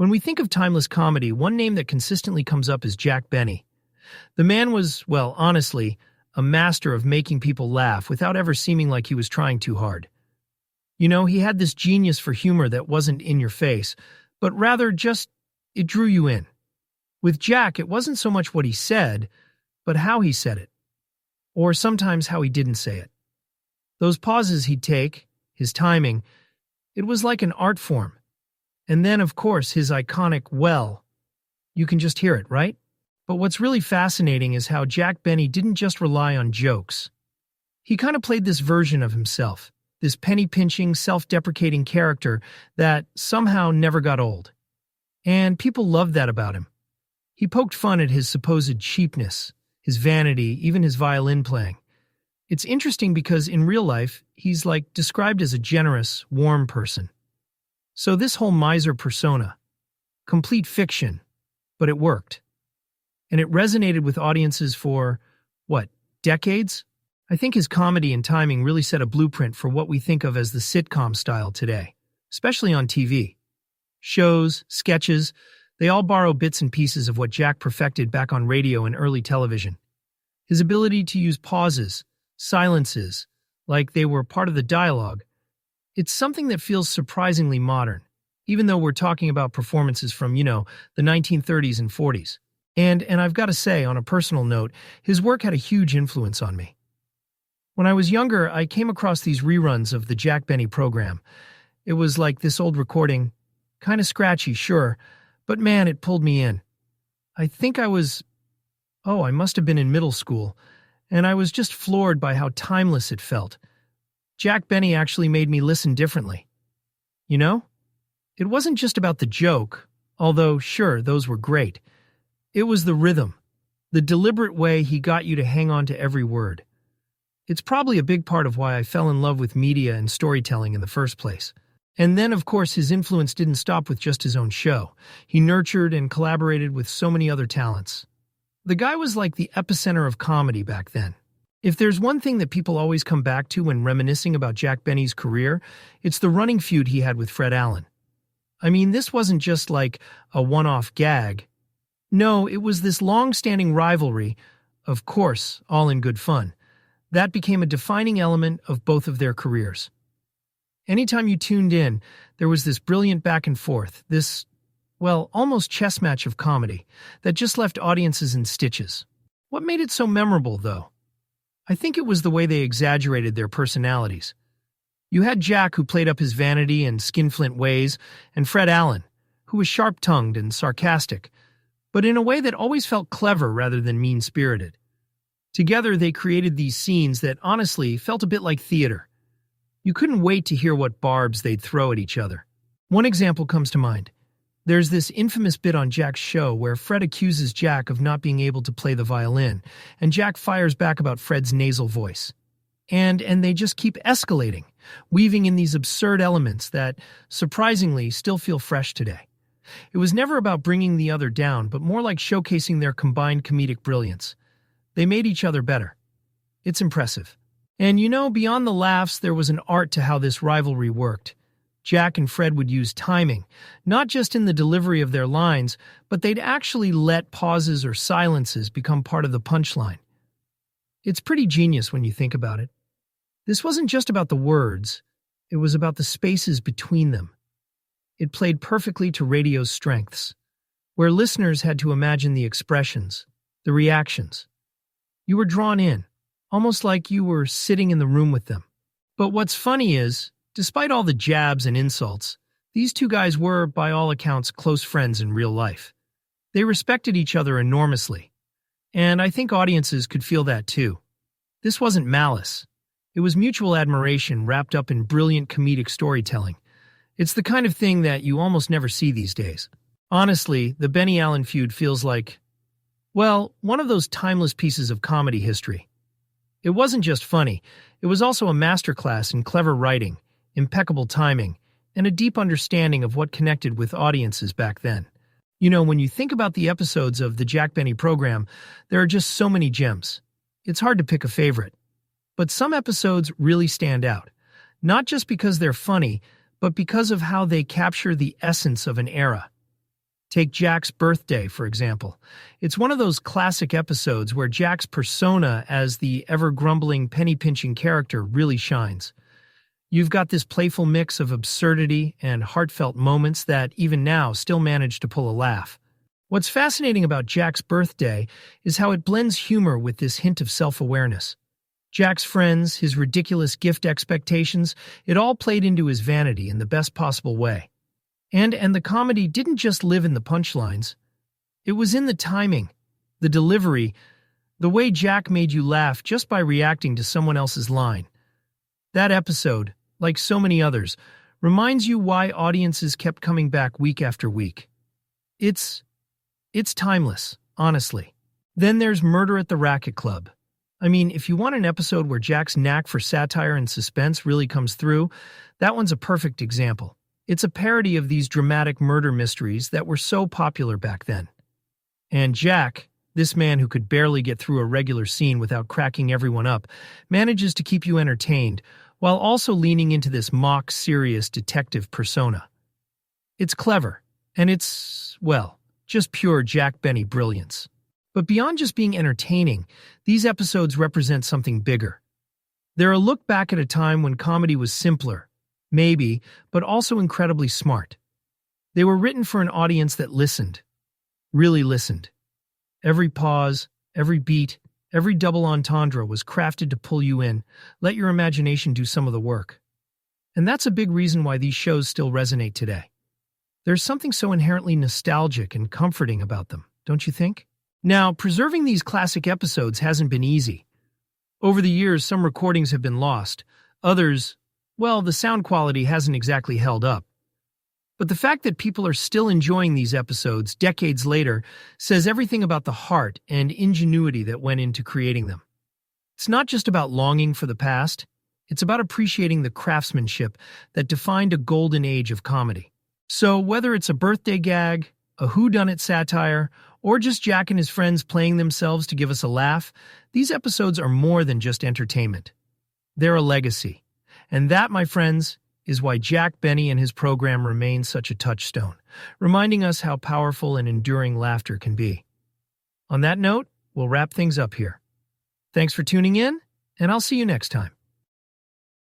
When we think of timeless comedy, one name that consistently comes up is Jack Benny. The man was, well, honestly, a master of making people laugh without ever seeming like he was trying too hard. You know, he had this genius for humor that wasn't in your face, but rather just, it drew you in. With Jack, it wasn't so much what he said, but how he said it. Or sometimes how he didn't say it. Those pauses he'd take, his timing, it was like an art form. And then, of course, his iconic, well, you can just hear it, right? But what's really fascinating is how Jack Benny didn't just rely on jokes. He kind of played this version of himself, this penny-pinching, self-deprecating character that somehow never got old. And people loved that about him. He poked fun at his supposed cheapness, his vanity, even his violin playing. It's interesting because in real life, he's described as a generous, warm person. So this whole miser persona, complete fiction, but it worked. And it resonated with audiences for, decades? I think his comedy and timing really set a blueprint for what we think of as the sitcom style today, especially on TV. Shows, sketches, they all borrow bits and pieces of what Jack perfected back on radio and early television. His ability to use pauses, silences, like they were part of the dialogue, it's something that feels surprisingly modern, even though we're talking about performances from, the 1930s and 40s. And I've got to say, on a personal note, his work had a huge influence on me. When I was younger, I came across these reruns of the Jack Benny program. It was like this old recording, kind of scratchy, sure, but man, it pulled me in. I think I must have been in middle school, and I was just floored by how timeless it felt. Jack Benny actually made me listen differently. You know? It wasn't just about the joke, although, sure, those were great. It was the rhythm, the deliberate way he got you to hang on to every word. It's probably a big part of why I fell in love with media and storytelling in the first place. And then, of course, his influence didn't stop with just his own show. He nurtured and collaborated with so many other talents. The guy was like the epicenter of comedy back then. If there's one thing that people always come back to when reminiscing about Jack Benny's career, it's the running feud he had with Fred Allen. I mean, this wasn't just like a one-off gag. No, it was this long-standing rivalry, of course, all in good fun. That became a defining element of both of their careers. Anytime you tuned in, there was this brilliant back and forth, this, almost chess match of comedy that just left audiences in stitches. What made it so memorable, though? I think it was the way they exaggerated their personalities. You had Jack, who played up his vanity and skinflint ways, and Fred Allen, who was sharp-tongued and sarcastic, but in a way that always felt clever rather than mean-spirited. Together, they created these scenes that honestly felt a bit like theater. You couldn't wait to hear what barbs they'd throw at each other. One example comes to mind. There's this infamous bit on Jack's show where Fred accuses Jack of not being able to play the violin, and Jack fires back about Fred's nasal voice. And they just keep escalating, weaving in these absurd elements that, surprisingly, still feel fresh today. It was never about bringing the other down, but more like showcasing their combined comedic brilliance. They made each other better. It's impressive. And beyond the laughs, there was an art to how this rivalry worked. Jack and Fred would use timing, not just in the delivery of their lines, but they'd actually let pauses or silences become part of the punchline. It's pretty genius when you think about it. This wasn't just about the words, it was about the spaces between them. It played perfectly to radio's strengths, where listeners had to imagine the expressions, the reactions. You were drawn in, almost like you were sitting in the room with them. But what's funny is, despite all the jabs and insults, these two guys were, by all accounts, close friends in real life. They respected each other enormously. And I think audiences could feel that too. This wasn't malice. It was mutual admiration wrapped up in brilliant comedic storytelling. It's the kind of thing that you almost never see these days. Honestly, the Benny Allen feud feels like, one of those timeless pieces of comedy history. It wasn't just funny, it was also a masterclass in clever writing, impeccable timing, and a deep understanding of what connected with audiences back then. When you think about the episodes of the Jack Benny program, there are just so many gems. It's hard to pick a favorite. But some episodes really stand out, not just because they're funny, but because of how they capture the essence of an era. Take Jack's Birthday, for example. It's one of those classic episodes where Jack's persona as the ever-grumbling, penny-pinching character really shines. You've got this playful mix of absurdity and heartfelt moments that, even now, still manage to pull a laugh. What's fascinating about Jack's Birthday is how it blends humor with this hint of self-awareness. Jack's friends, his ridiculous gift expectations, it all played into his vanity in the best possible way. And the comedy didn't just live in the punchlines. It was in the timing, the delivery, the way Jack made you laugh just by reacting to someone else's line. That episode, like so many others, reminds you why audiences kept coming back week after week. It's timeless, honestly. Then there's Murder at the Racket Club. I mean, if you want an episode where Jack's knack for satire and suspense really comes through, that one's a perfect example. It's a parody of these dramatic murder mysteries that were so popular back then. And Jack, this man who could barely get through a regular scene without cracking everyone up, manages to keep you entertained while also leaning into this mock, serious detective persona. It's clever, and it's, well, just pure Jack Benny brilliance. But beyond just being entertaining, these episodes represent something bigger. They're a look back at a time when comedy was simpler, maybe, but also incredibly smart. They were written for an audience that listened, really listened. Every pause, every beat, every double entendre was crafted to pull you in, let your imagination do some of the work. And that's a big reason why these shows still resonate today. There's something so inherently nostalgic and comforting about them, don't you think? Now, preserving these classic episodes hasn't been easy. Over the years, some recordings have been lost. Others, well, the sound quality hasn't exactly held up. But the fact that people are still enjoying these episodes decades later says everything about the heart and ingenuity that went into creating them. It's not just about longing for the past, it's about appreciating the craftsmanship that defined a golden age of comedy. So whether it's a birthday gag, a whodunit satire, or just Jack and his friends playing themselves to give us a laugh, these episodes are more than just entertainment. They're a legacy. And that, my friends, is why Jack Benny and his program remain such a touchstone, reminding us how powerful and enduring laughter can be. On that note, we'll wrap things up here. Thanks for tuning in, and I'll see you next time.